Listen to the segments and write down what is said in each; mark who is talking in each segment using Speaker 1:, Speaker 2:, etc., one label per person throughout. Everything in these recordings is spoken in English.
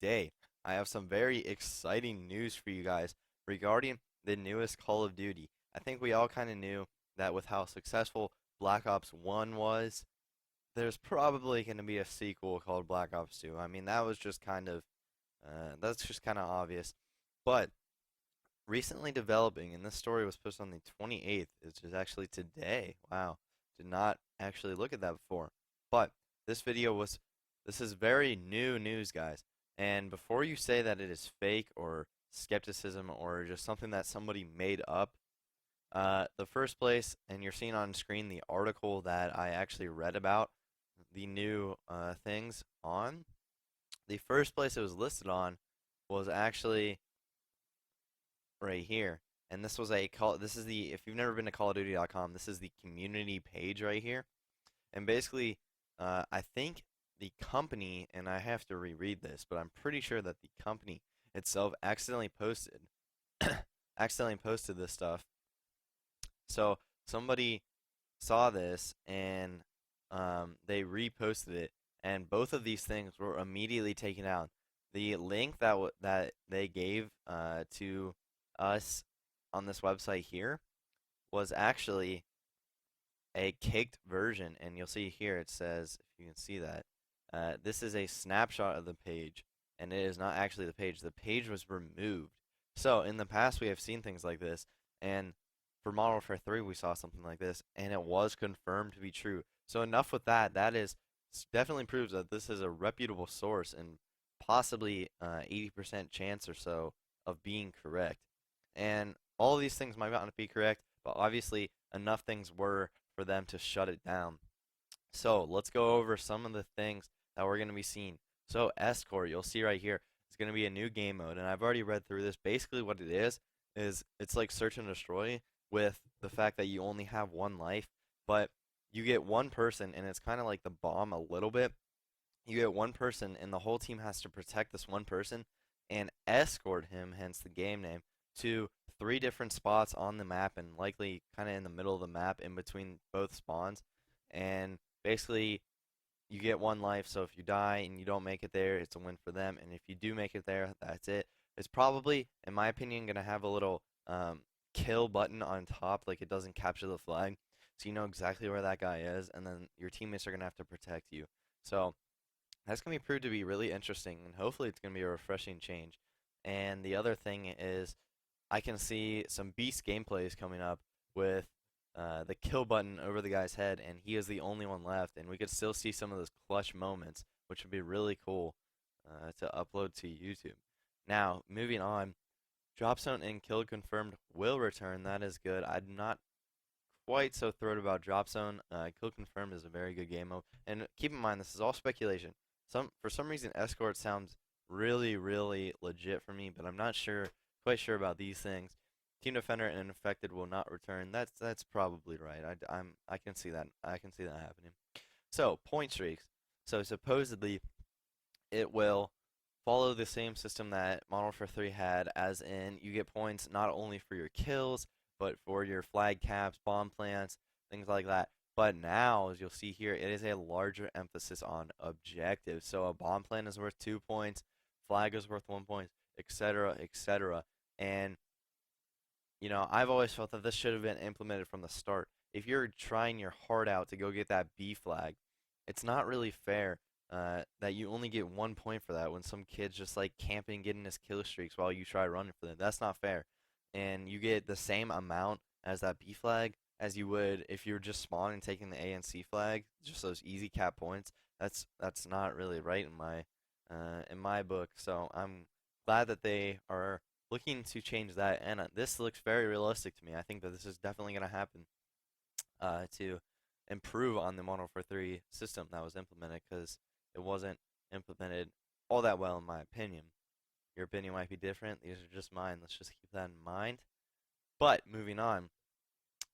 Speaker 1: today I have some very exciting news for you guys regarding the newest Call of Duty. I think we all kind of knew that with how successful Black Ops 1 was, there's probably going to be a sequel called Black Ops 2. I mean, that was just that's just kind of obvious. But recently developing, and this story was posted on the 28th, which is actually today. Wow, did not actually look at that before. But this is very new news, guys. And before you say that it is fake or skepticism or just something that somebody made up, the first place, and you're seeing on screen the article that I actually read about the new things on. The first place it was listed on was actually right here. And this was a call. This is the if you've never been to CallOfDuty.com, this is the community page right here. And basically, I think the company, and I have to reread this, but I'm pretty sure that the company itself accidentally posted this stuff. So somebody saw this and they reposted it, and both of these things were immediately taken out. The link that they gave to us on this website here was actually a caked version, and you'll see here it says, if you can see that, this is a snapshot of the page, and it is not actually the page. The page was removed. So in the past, we have seen things like this, and for Modern Warfare 3, we saw something like this, and it was confirmed to be true. So enough with that. That is definitely proves that this is a reputable source and possibly 80% chance or so of being correct. And all of these things might not be correct, but obviously enough things were for them to shut it down. So let's go over some of the things that we're going to be seeing. So Escort, you'll see right here, is going to be a new game mode, and I've already read through this. Basically what it is it's like search and destroy with the fact that you only have one life, but you get one person, and it's kind of like the bomb a little bit. You get one person, and the whole team has to protect this one person and escort him, hence the game name, to three different spots on the map, and likely kind of in the middle of the map in between both spawns. And basically, you get one life, so if you die and you don't make it there, it's a win for them. And if you do make it there, that's it. It's probably, in my opinion, going to have a little kill button on top, like it doesn't capture the flag. So you know exactly where that guy is, and then your teammates are going to have to protect you. So that's going to be proved to be really interesting, and hopefully it's going to be a refreshing change. And the other thing is, I can see some beast gameplays coming up with the kill button over the guy's head, and he is the only one left, and we could still see some of those clutch moments, which would be really cool to upload to YouTube. Now, moving on, Drop Zone and Kill Confirmed will return. That is good. I'm not quite so thrilled about Drop Zone. Kill Confirmed is a very good game mode, and keep in mind this is all speculation. For some reason, Escort sounds really, really legit for me, but I'm not quite sure about these things. Team Defender and Infected will not return. That's probably right. I can see that. I can see that happening. So Pointstreaks. So supposedly it will follow the same system that Modern Warfare 3 had, as in you get points not only for your kills, but for your flag caps, bomb plants, things like that. But now, as you'll see here, it is a larger emphasis on objectives. So a bomb plant is worth 2 points, flag is worth 1 point, etc., etc. And I've always felt that this should have been implemented from the start. If you're trying your heart out to go get that B flag, it's not really fair that you only get 1 point for that when some kid's just like camping, getting his kill streaks while you try running for them. That's not fair. And you get the same amount as that B flag as you would if you were just spawning and taking the A and C flag, just those easy cap points. That's not really right in my book. So I'm glad that they are looking to change that, and this looks very realistic to me. I think that this is definitely going to happen to improve on the Modern Warfare 3 system that was implemented, because it wasn't implemented all that well in my opinion. Your opinion might be different. These are just mine. Let's just keep that in mind. But moving on.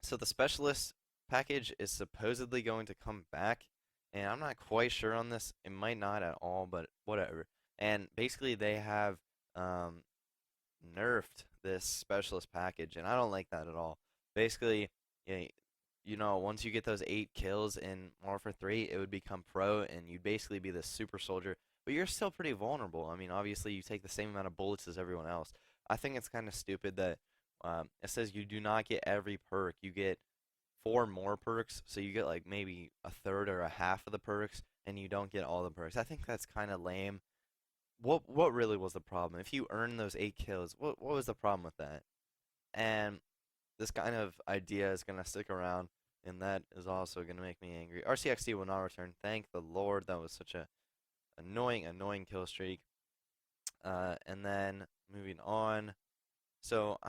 Speaker 1: So the specialist package is supposedly going to come back, and I'm not quite sure on this. It might not at all, but whatever. And basically they have nerfed this specialist package, and I don't like that at all. Basically, once you get those 8 kills in Modern Warfare 3, it would become pro, and you'd basically be the super soldier but you're still pretty vulnerable. I mean, obviously, you take the same amount of bullets as everyone else. I think it's kind of stupid that it says you do not get every perk. You get four more perks, so you get like maybe a third or a half of the perks, and you don't get all the perks. I think that's kind of lame. What really was the problem? If you earn those 8 kills, what was the problem with that? And this kind of idea is gonna stick around, and that is also gonna make me angry. RCXD will not return. Thank the Lord. That was such a annoying kill streak. And then moving on. So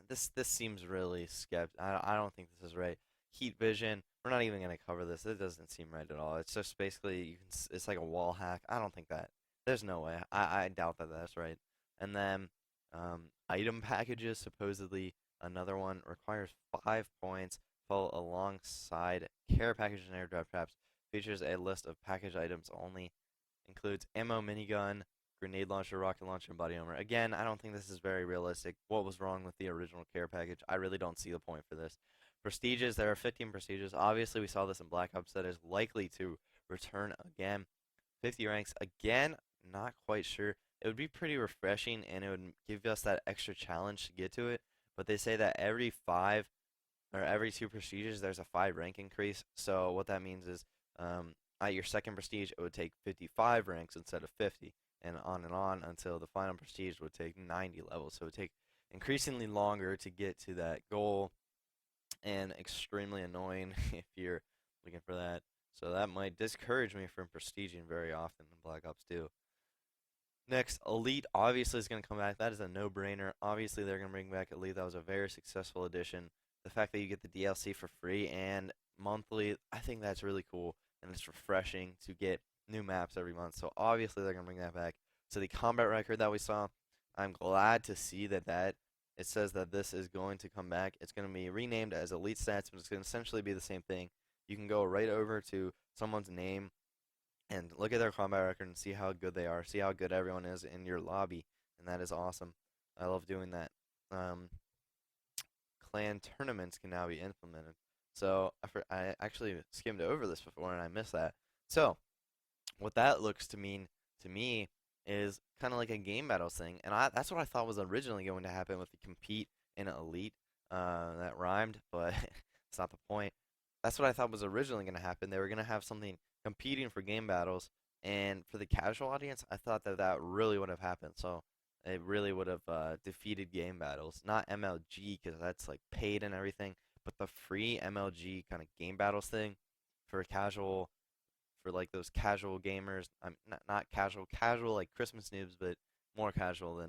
Speaker 1: this seems really skeptical. I don't think this is right. Heat vision. We're not even gonna cover this. It doesn't seem right at all. It's just basically it's like a wall hack. I don't think that. There's no way. I doubt that that's right. And then item packages. Supposedly another one requires 5 points. Follow alongside care packages and airdrop traps. Features a list of package items only. Includes ammo, minigun, grenade launcher, rocket launcher, and body armor. Again, I don't think this is very realistic. What was wrong with the original care package? I really don't see the point for this. Prestiges, there are 15 prestiges. Obviously, we saw this in Black Ops that is likely to return again. 50 ranks, again, not quite sure. It would be pretty refreshing and it would give us that extra challenge to get to it. But they say that every 5 or every 2 prestiges, there's a 5 rank increase. So what that means is at your second prestige, it would take 55 ranks instead of 50 and on until the final prestige would take 90 levels. So it would take increasingly longer to get to that goal and extremely annoying if you're looking for that. So that might discourage me from prestiging very often in Black Ops 2. Next, Elite obviously is going to come back. That is a no-brainer. Obviously, they're going to bring back Elite. That was a very successful addition. The fact that you get the DLC for free and monthly, I think that's really cool. And it's refreshing to get new maps every month. So obviously, they're going to bring that back. So the combat record that we saw, I'm glad to see that it says that this is going to come back. It's going to be renamed as Elite Stats, but it's going to essentially be the same thing. You can go right over to someone's name and look at their combat record and see how good they are, see how good everyone is in your lobby, and that is awesome. I love doing that. Clan tournaments can now be implemented. So I actually skimmed over this before and I missed that. So what that looks to mean to me is kind of like a game battles thing, and that's what I thought was originally going to happen with the compete in Elite. That rhymed, but it's not the point. That's what I thought was originally going to happen. They were going to have something competing for game battles, and for the casual audience, I thought that really would have happened. So it really would have defeated game battles, not MLG because that's like paid and everything, but the free MLG kind of game battles thing for casual, for like those casual gamers. I'm not casual like Christmas noobs, but more casual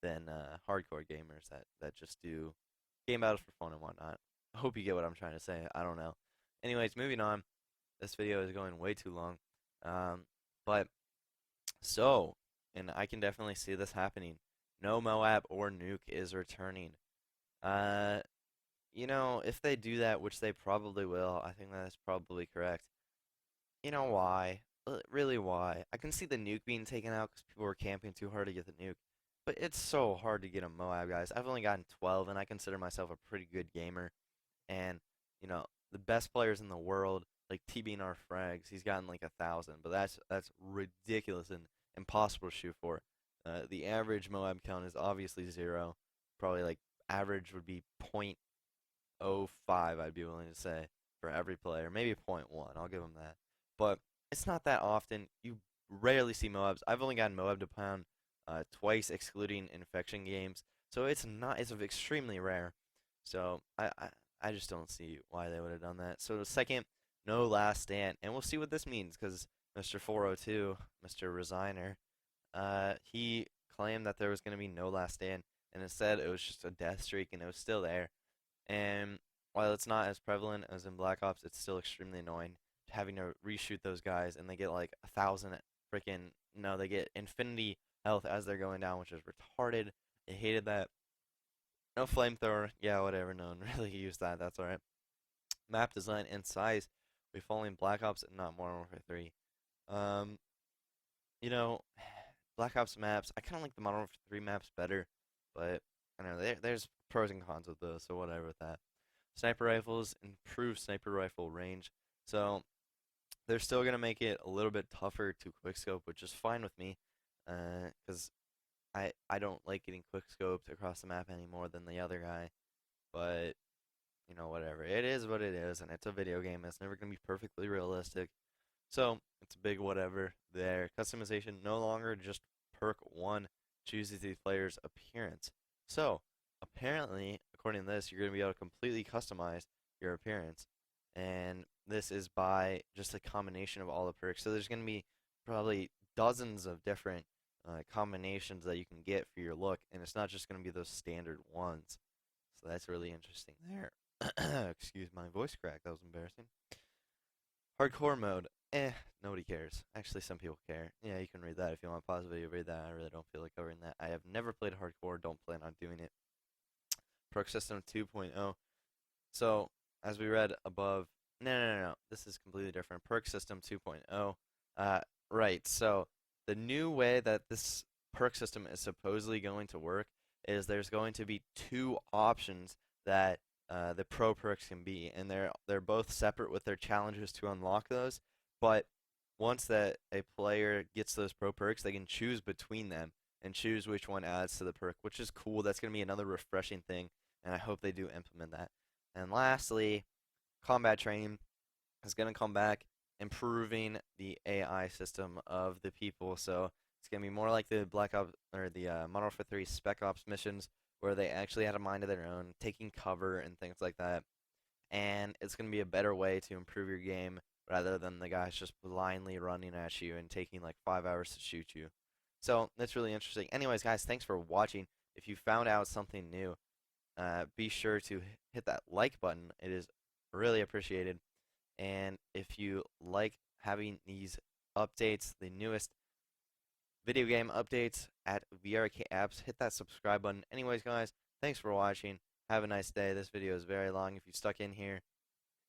Speaker 1: than hardcore gamers that just do game battles for fun and whatnot. I hope you get what I'm trying to say. I don't know. Anyways, moving on. This video is going way too long. But so, and I can definitely see this happening. No Moab or Nuke is returning. Uh, if they do that, which they probably will, I think that is probably correct. You know why? Really, why? I can see the nuke being taken out because people were camping too hard to get the nuke. But it's so hard to get a Moab, guys. I've only gotten 12, and I consider myself a pretty good gamer. And, the best players in the world, like TBNR Frags, he's gotten like 1,000. But that's ridiculous and impossible to shoot for. The average Moab count is obviously 0. Probably like average would be .05, I'd be willing to say, for every player. Maybe .1. I'll give him that. But it's not that often. You rarely see Moabs. I've only gotten Moab to pound twice, excluding infection games. So it's extremely rare. So I just don't see why they would have done that. So the second, no last stand. And we'll see what this means because Mr. 402, Mr. Resigner, he claimed that there was going to be no last stand. And instead, it was just a death streak and it was still there. And while it's not as prevalent as in Black Ops, it's still extremely annoying having to reshoot those guys and they get like 1,000 freaking, no, they get infinity health as they're going down, which is retarded. I hated that. No flamethrower, yeah, whatever, no one really used that, that's alright. Map design and size, we following Black Ops and not Modern Warfare 3. Um, you know, Black Ops maps, I kind of like the Modern Warfare 3 maps better, but I don't know, there's pros and cons with those, so whatever with that. Sniper rifles, improved sniper rifle range. So, They're still gonna make it a little bit tougher to quickscope, which is fine with me, because I don't like getting quickscoped across the map any more than the other guy. But whatever. It is what it is, and it's a video game. It's never gonna be perfectly realistic. So it's a big whatever there. Customization no longer just perk one chooses the player's appearance. So apparently, according to this, you're going to be able to completely customize your appearance. And this is by just a combination of all the perks. So there's going to be probably dozens of different combinations that you can get for your look, and it's not just going to be those standard ones. So that's really interesting there. Excuse my voice crack. That was embarrassing. Hardcore mode. Nobody cares. Actually, some people care. Yeah, you can read that if you want. Pause the video, read that. I really don't feel like covering that. I have never played hardcore. Don't plan on doing it. Perk system 2.0. So, as we read above, no. This is completely different. Perk system 2.0. Right. So, the new way that this perk system is supposedly going to work is there's going to be two options that the pro perks can be, and they're both separate with their challenges to unlock those. But once that a player gets those pro perks, they can choose between them and choose which one adds to the perk, which is cool. That's going to be another refreshing thing, and I hope they do implement that. And lastly, combat training is going to come back, improving the AI system of the people. So it's going to be more like the Black Ops or the Modern Warfare 3 Spec Ops missions, where they actually had a mind of their own, taking cover and things like that. And it's going to be a better way to improve your game rather than the guys just blindly running at you and taking like 5 hours to shoot you. So that's really interesting. Anyways, guys, thanks for watching. If you found out something new, be sure to hit that like button. It is really appreciated. And if you like having these updates, the newest video game updates at VRK Apps, hit that subscribe button. Anyways, guys, thanks for watching. Have a nice day. This video is very long. If you stuck in here,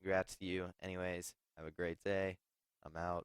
Speaker 1: congrats to you. Anyways, have a great day. I'm out.